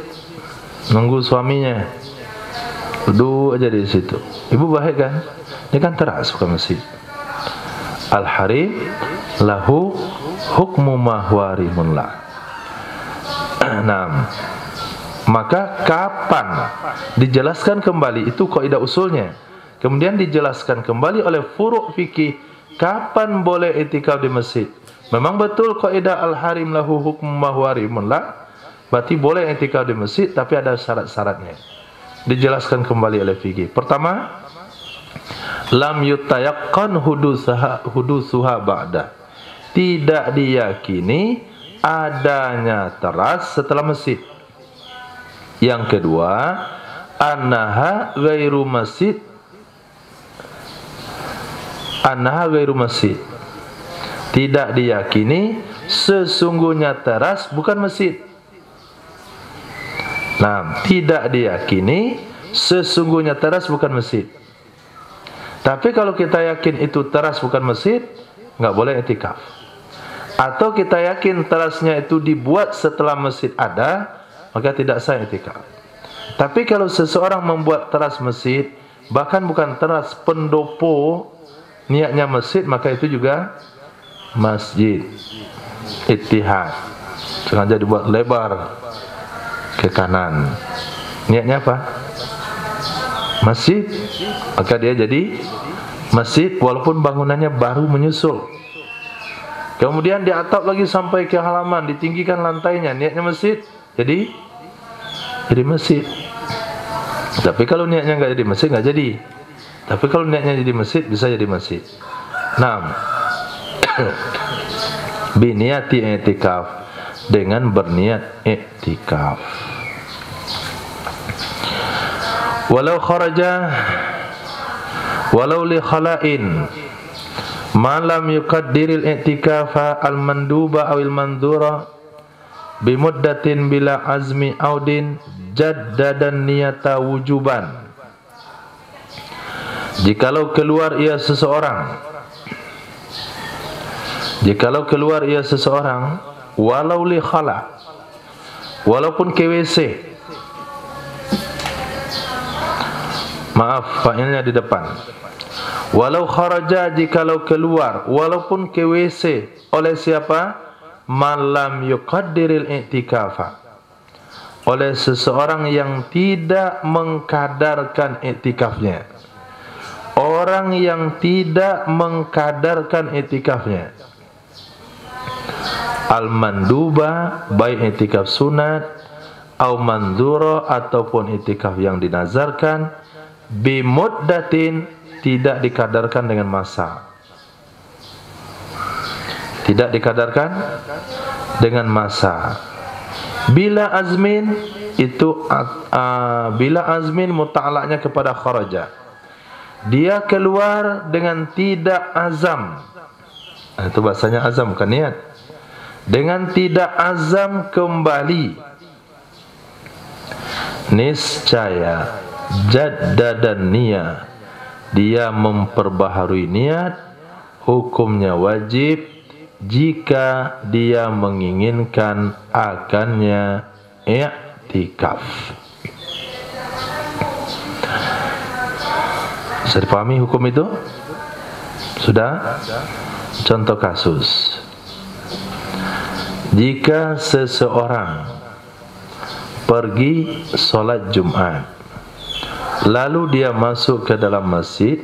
S1: nunggu suaminya, duduk aja di situ. Ibu baik kan? Ini kan teras bukan masjid. Al-harim lahu hukmu mahwarimun la. Nah, maka kapan dijelaskan kembali, itu kaidah usulnya. Kemudian dijelaskan kembali oleh furu' fikih kapan boleh i'tikaf di masjid. Memang betul kaidah al-harim lahu hukmu mahwarimun la, berarti boleh i'tikaf di masjid, tapi ada syarat-syaratnya. Dijelaskan kembali oleh fikih. Pertama, lam yutayaqqan hudusuha ba'da. Tidak diyakini adanya teras setelah masjid. Yang kedua, annaha ghairu masjid. Annaha ghairu masjid. Tidak diyakini sesungguhnya teras bukan masjid. Nah, tidak diyakini sesungguhnya teras bukan masjid. Tapi kalau kita yakin itu teras bukan masjid, nggak boleh i'tikaf. Atau kita yakin terasnya itu dibuat setelah masjid ada, maka tidak sah i'tikaf. Tapi kalau seseorang membuat teras masjid, bahkan bukan teras, pendopo, niatnya masjid, maka itu juga masjid. Ittihad, sengaja dibuat lebar ke kanan, niatnya apa? Masjid, maka dia jadi masjid walaupun bangunannya baru menyusul. Kemudian di atap lagi sampai ke halaman, ditinggikan lantainya, niatnya masjid, jadi masjid. Tapi kalau niatnya nggak jadi masjid, nggak jadi. Tapi kalau niatnya jadi masjid, bisa jadi masjid. Nah, biniyati i'tikaf, dengan berniat i'tikaf. Walau kharaja walau li khala'in ma lam yuqaddiril i'tikafa al-manduba awil mandura bimuddatin bila azmi audin jaddadan niyata wujuban. Jikalau keluar ia seseorang walau li khala', walaupun ke WC, maaf, fa'ilnya di depan. Walau kharaja, jikalau keluar, walaupun ke WC, oleh siapa? Malam yuqaddiril i'tikafa, oleh seseorang yang tidak mengkadarkan i'tikafnya. Orang yang tidak mengkadarkan i'tikafnya. Al-manduba, baik i'tikaf sunat, au mandura, ataupun i'tikaf yang dinazarkan, bimuddatin, tidak dikadarkan dengan masa. Tidak dikadarkan dengan masa. Bila azmin, itu bila azmin muta'alaknya kepada kharaja. Dia keluar dengan tidak azam. Itu bahasanya azam, bukan niat. Dengan tidak azam kembali, niscaya jaddadan niyah, dia memperbaharui niat, hukumnya wajib jika dia menginginkan akannya i'tikaf. Bisa dipahami hukum itu? Sudah? Contoh kasus, jika seseorang pergi sholat Jumat, lalu dia masuk ke dalam masjid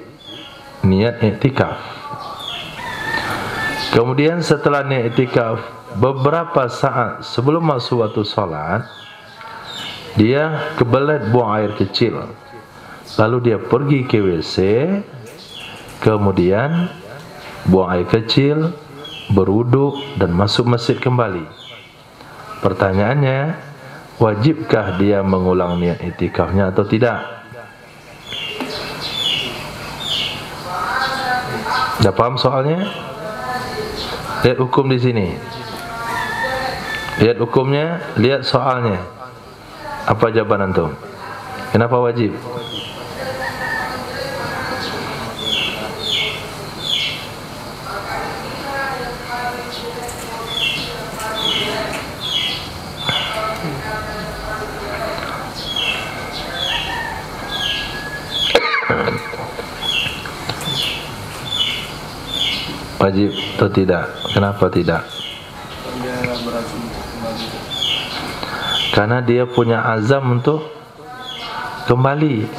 S1: niat i'tikaf. Kemudian setelah niat i'tikaf, beberapa saat sebelum masuk waktu sholat, dia kebelet buang air kecil. Lalu dia pergi ke WC, kemudian buang air kecil, berwudu dan masuk masjid kembali. Pertanyaannya, wajibkah dia mengulang niat i'tikafnya atau tidak? Dah paham soalnya? Lihat hukum di sini. Lihat hukumnya, lihat soalnya. Apa jawaban antum? Kenapa wajib? Wajib atau tidak? Kenapa tidak?
S2: Dia berazam kembali.
S1: Karena dia punya azam untuk kembali.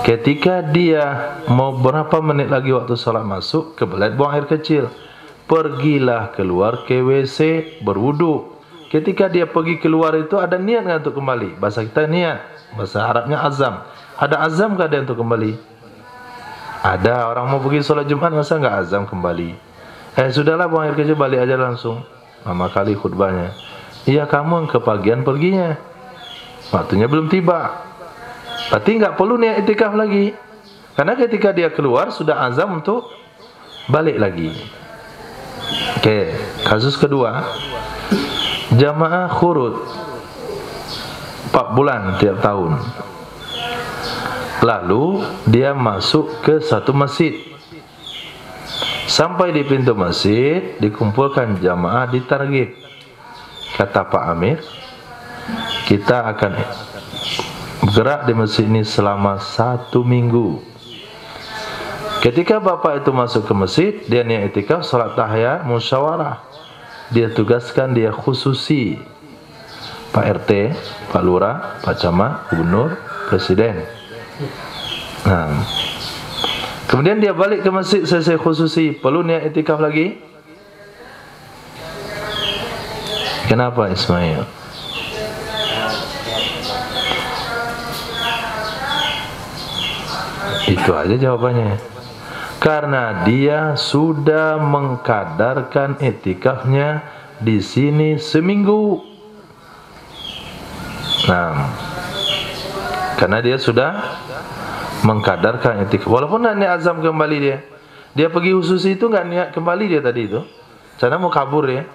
S1: Ketika dia mau berapa menit lagi waktu sholat masuk, kebelet buang air kecil, pergilah keluar ke WC berwudu. Ketika dia pergi keluar itu ada niat nggak untuk kembali? Bahasa kita niat, bahasa Arabnya azam. Ada azam nggak dia untuk kembali? Ada. Orang mau pergi sholat Jumat masa nggak azam kembali? Sudahlah buang air kecil, balik aja langsung. Lama kali khutbahnya. Iya, kamu yang kepagian perginya, waktunya belum tiba. Berarti nggak perlu niat itikaf lagi, karena ketika dia keluar sudah azam untuk balik lagi. Oke, kasus kedua, jamaah khurud 4 bulan tiap tahun. Lalu dia masuk ke satu masjid. Sampai di pintu masjid dikumpulkan jamaah di targhib. Kata Pak Amir, kita akan bergerak di masjid ini selama 1 minggu. Ketika bapak itu masuk ke masjid, dia niat itikaf, salat tahiyat, musyawarah. Dia tugaskan dia khususi Pak RT, Pak Lurah, Pak Camat, Gubernur, Presiden. Nah, kemudian dia balik ke masjid selesai khususi, perlu niat itikaf lagi? Kenapa Ismail? Itu aja jawabannya. Karena dia sudah mengkadarkan itikafnya di sini seminggu. Nah, karena dia sudah mengkadarkan itikaf, walaupun nak niat azam kembali dia pergi khusus itu nggak niat kembali dia tadi itu, karena mau kabur ya.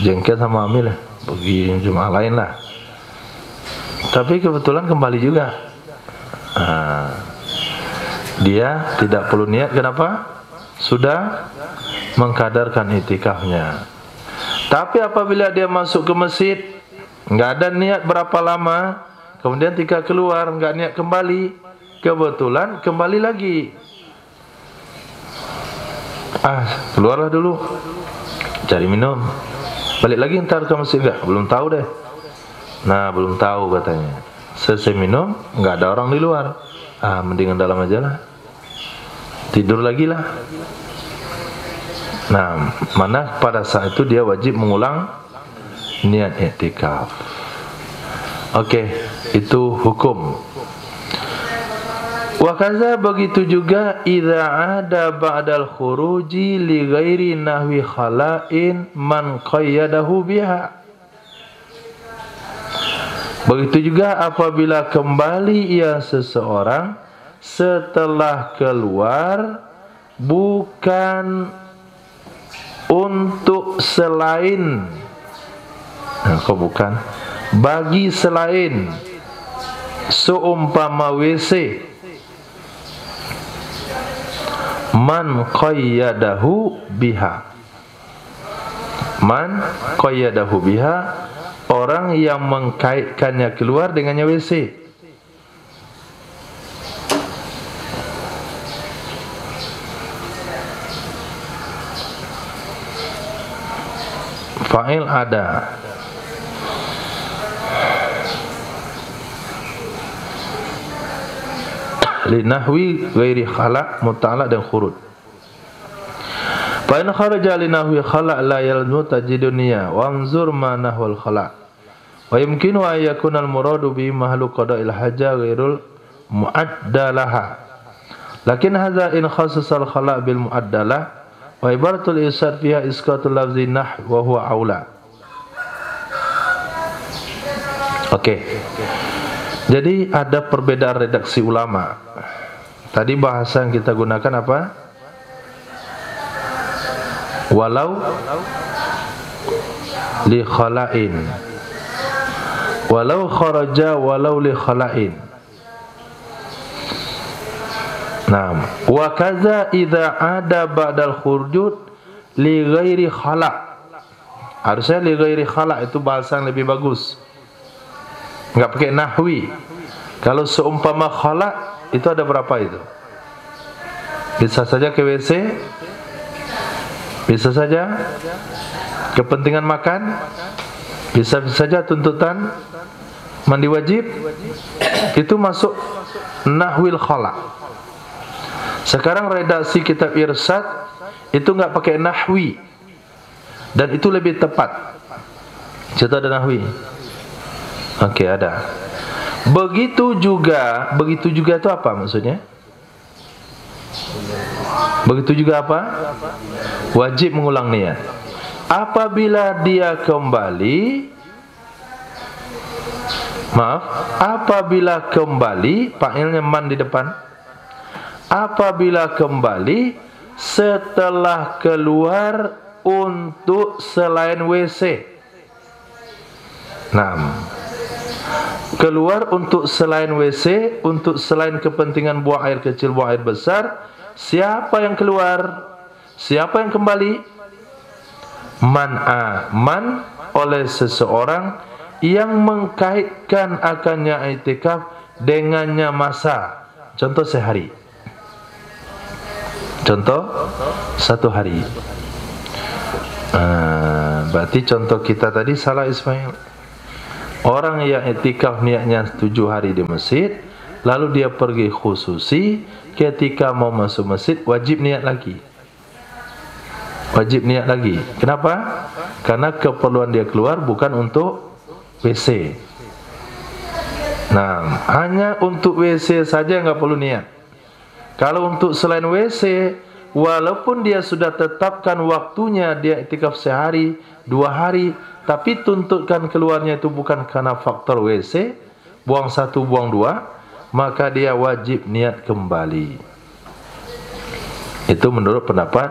S1: Jengkel sama Amil lah, pergi jemaah lain lah. Tapi kebetulan kembali juga. Dia tidak perlu niat, kenapa? Sudah mengkadarkan itikafnya. Tapi apabila dia masuk ke masjid, nggak ada niat berapa lama, kemudian ketika keluar nggak niat kembali, kebetulan kembali lagi. Keluarlah dulu, cari minum, balik lagi ntar ke masjid nggak? Belum tahu deh. Nah, belum tahu katanya. Selesai minum, nggak ada orang di luar. Mendingan dalam aja lah. Tidur lagi lah. Nah, mana pada saat itu dia wajib mengulang niat i'tikaf. Oke, itu hukum. Wa kaza begitu juga idza ada ba'dal khuruji li ghairi nahwi khala'in man qayyadahu biha. Begitu juga apabila kembali ia seseorang setelah keluar bukan untuk selain, bukan bagi selain seumpama WC, man qayyadahu biha. Man qayyadahu biha, orang yang mengkaitkannya keluar dengannya WC. Fa'il ada. Linahwi ghairi khala' muta'ala dan khurud. Fa in kharaja linahwi khala' la yalmu tajiduniya wa anzur ma nahwal khala'. Wa yumkinu an yakuna al-muradu bi mahlu qada'il haja ghairul mu'addalaha. Lakin hadza in khassasa al-khala' bil mu'addalah wa ibaratul isad fiha isqatul lafzi nah wa huwa aula. Oke. Jadi ada perbedaan redaksi ulama. Tadi bahasa yang kita gunakan apa? Walau li khala'in. Walau kharaja walau li khala'in. Nah, wa kaza idza ada ba'dal khurjud li ghairi khala'. Harusnya li ghairi khala' itu bahasa yang lebih bagus. Enggak pakai nahwi. Kalau seumpama khala' itu ada berapa itu? Bisa saja ke WC, bisa saja kepentingan makan, bisa saja tuntutan mandi wajib. Itu masuk nahwil khala. Sekarang redaksi kitab Irsyad itu nggak pakai nahwi, dan itu lebih tepat. Contoh ada nahwi. Oke, ada. Begitu juga itu apa maksudnya? Begitu juga apa? Wajib mengulang niat. Apabila dia kembali, apabila kembali, fa'ilnya man di depan. Apabila kembali setelah keluar untuk selain WC. Nah, keluar untuk selain WC, untuk selain kepentingan buang air kecil, buang air besar. Siapa yang keluar? Siapa yang kembali? Man oleh seseorang yang mengkaitkan akannya i'tikaf dengannya masa. Contoh sehari. Contoh 1 hari. Berarti contoh kita tadi salah Ismail. Orang yang i'tikaf niatnya 7 hari di masjid, lalu dia pergi khususi, ketika mau masuk masjid wajib niat lagi. Wajib niat lagi. Kenapa? Karena keperluan dia keluar bukan untuk WC. Nah, hanya untuk WC saja nggak perlu niat. Kalau untuk selain WC, walaupun dia sudah tetapkan waktunya, dia i'tikaf sehari, 2 hari, tapi tuntutkan keluarnya itu bukan karena faktor WC, buang 1, buang 2, maka dia wajib niat kembali. Itu menurut pendapat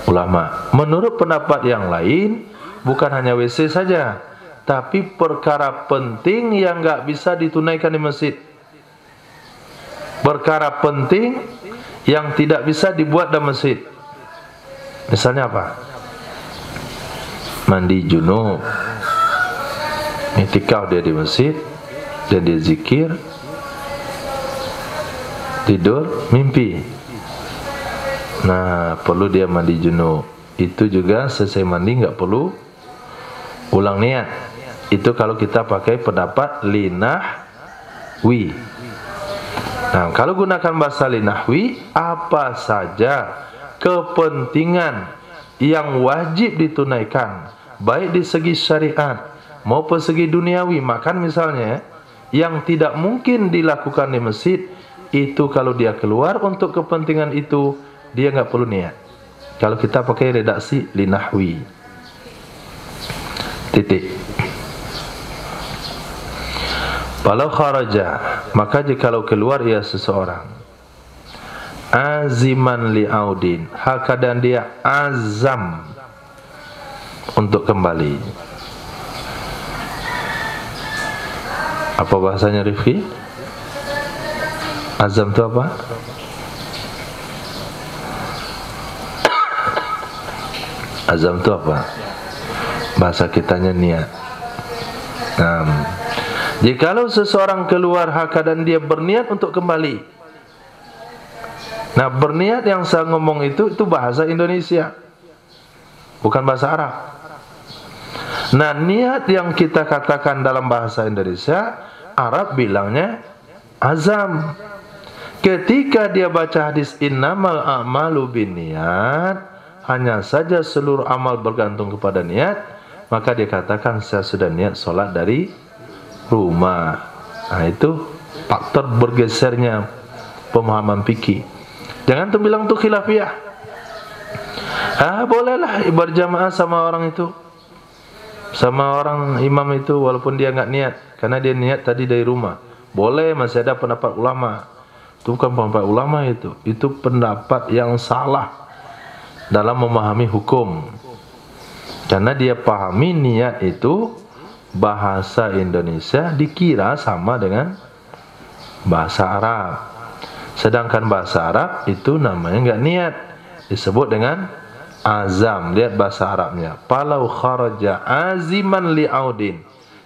S1: ulama. Menurut pendapat yang lain, bukan hanya WC saja, tapi perkara penting yang nggak bisa ditunaikan di masjid. Perkara penting yang tidak bisa dibuat dalam masjid. Misalnya apa? Mandi junub, i'tikaf dia di masjid, dan dia zikir, tidur, mimpi. Nah, perlu dia mandi junub. Itu juga selesai mandi nggak perlu ulang niat. Itu kalau kita pakai pendapat linahwi. Nah, kalau gunakan bahasa linahwi, apa saja kepentingan yang wajib ditunaikan, baik di segi syariat maupun segi duniawi, makan misalnya, yang tidak mungkin dilakukan di masjid, itu kalau dia keluar untuk kepentingan itu, dia nggak perlu niat. Kalau kita pakai redaksi linahwi. Titik. Walau kharaja, maka jikalau keluar ia seseorang aziman li'audin, hakadan dia azam untuk kembali. Apa bahasanya Rifki? Azam itu apa? Azam itu apa? Bahasa kitanya niat. Jikalau seseorang keluar hakadan dia berniat untuk kembali. Nah, berniat yang saya ngomong itu bahasa Indonesia, bukan bahasa Arab. Nah, niat yang kita katakan dalam bahasa Indonesia, Arab bilangnya azam. Ketika dia baca hadis innamal a'malu binniyat, hanya saja seluruh amal bergantung kepada niat, maka dia katakan saya sudah niat sholat dari rumah. Nah, itu faktor bergesernya pemahaman fikih. Jangan tuh bilang tuh khilafiyah. Bolehlah berjamaah sama orang itu, sama orang imam itu, walaupun dia nggak niat, karena dia niat tadi dari rumah. Boleh, masih ada pendapat ulama. Itu bukan pendapat ulama, itu pendapat yang salah dalam memahami hukum. Karena dia pahami niat itu bahasa Indonesia dikira sama dengan bahasa Arab. Sedangkan bahasa Arab itu namanya nggak niat, disebut dengan azam. Lihat bahasa Arabnya. Falau kharaja aziman li'audin.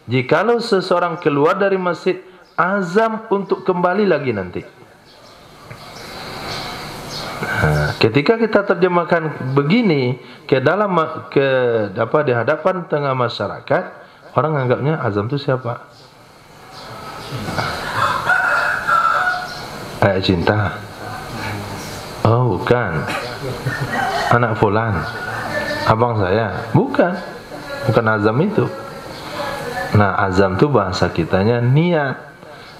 S1: Jikalau seseorang keluar dari masjid azam untuk kembali lagi nanti. Ketika kita terjemahkan begini ke dalam di hadapan tengah masyarakat, orang anggapnya azam itu siapa? Ayat cinta. Oh, bukan. Anak fulan, abang saya. Bukan azam itu. Nah, azam itu bahasa kitanya niat.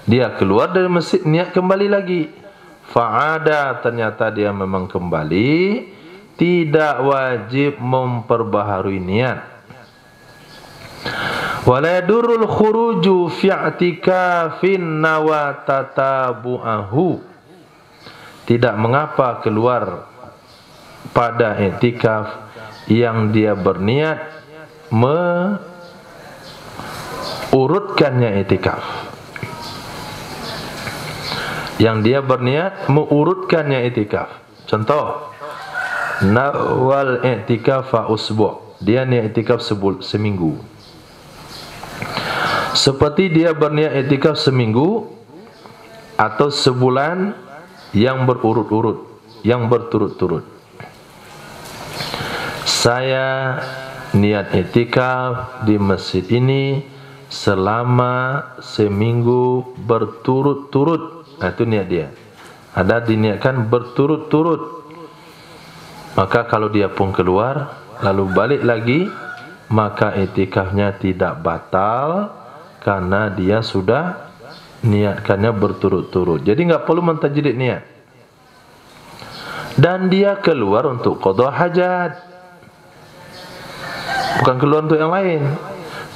S1: Dia keluar dari masjid, niat kembali lagi. Fa'ada, ternyata dia memang kembali, tidak wajib memperbaharui niat. Wala yadurrul khuruju fi i'tikafin nawatatabu'ahu. Tidak mengapa keluar pada i'tikaf yang dia berniat urutkannya i'tikaf. Yang dia berniat mengurutkannya i'tikaf. Contoh, nawal i'tikafa usbu'. Dia niat i'tikaf seminggu. Seperti dia berniat i'tikaf seminggu atau sebulan yang berurut-urut, yang berturut-turut. Saya niat i'tikaf di masjid ini selama seminggu berturut-turut. Nah, itu niat dia. Ada diniatkan berturut-turut. Maka kalau dia pun keluar lalu balik lagi, maka i'tikafnya tidak batal karena dia sudah niatkannya berturut-turut. Jadi enggak perlu mentajdid niat. Dan dia keluar untuk qada hajat. Bukan keluar untuk yang lain.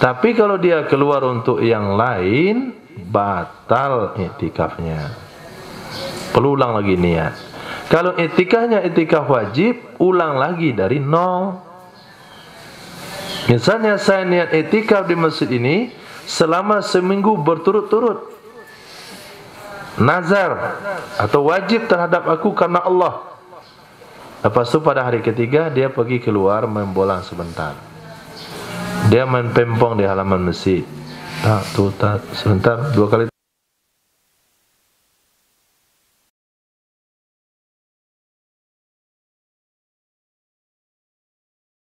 S1: Tapi kalau dia keluar untuk yang lain, batal i'tikafnya. Perlu ulang lagi niat. Kalau i'tikafnya i'tikaf wajib, ulang lagi dari nol. Misalnya saya niat i'tikaf di masjid ini selama seminggu berturut-turut. Nazar atau wajib terhadap aku karena Allah. Lepas itu pada hari ketiga dia pergi keluar main bola sebentar. Dia main pempong di halaman masjid. Tak, sebentar, 2 kali